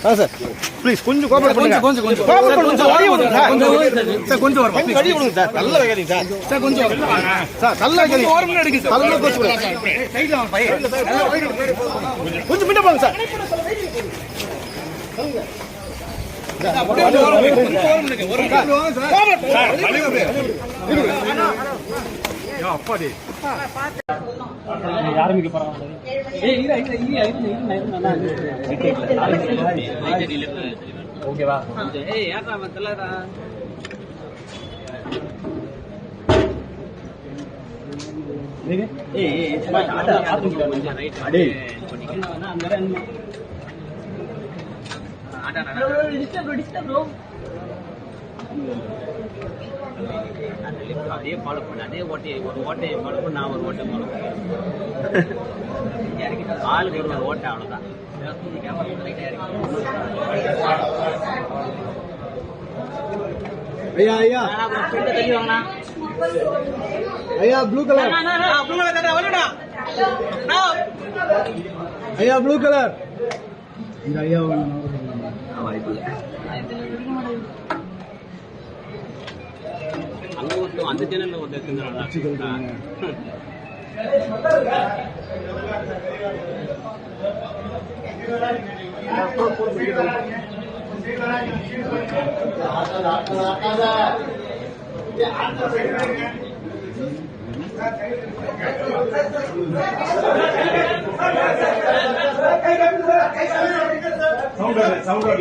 Sir please கொஞ்சம் cooperate பண்ணுங்க. கொஞ்சம் வழி விடுங்க சார். நல்ல வைக்கிறீங்க சார். சார் கொஞ்சம் சார் நல்ல வைக்கிறீங்க. ஓரமா எடுங்க சார். நல்ல கோஸ் விடுங்க. சைடுல வாங்க பைய. கொஞ்சம் முன்ன போங்க சார். அப்பாடி ஆரம்பிக்க போறாங்க. ஓகேவா? அதே ஃபாலோ பண்ண அதே ஓட்டையை ஃபாலோ பண்ண நான் ஒரு ஓட்டை ஃபாலோ பண்ணேன். ஆளுக்கு ஒரு ஓட்டை அவ்வளோதான். ஐயா ஐயா தள்ளி வாங்கண்ணா. ஐயா ப்ளூ கலர். ஐயா ப்ளூ கலர். இந்த ஐயா வாய்ப்பு இல்லை. அங்க ஒருத்தர் அந்த சேனல்ல ஒருத்தர் சவுண்ட்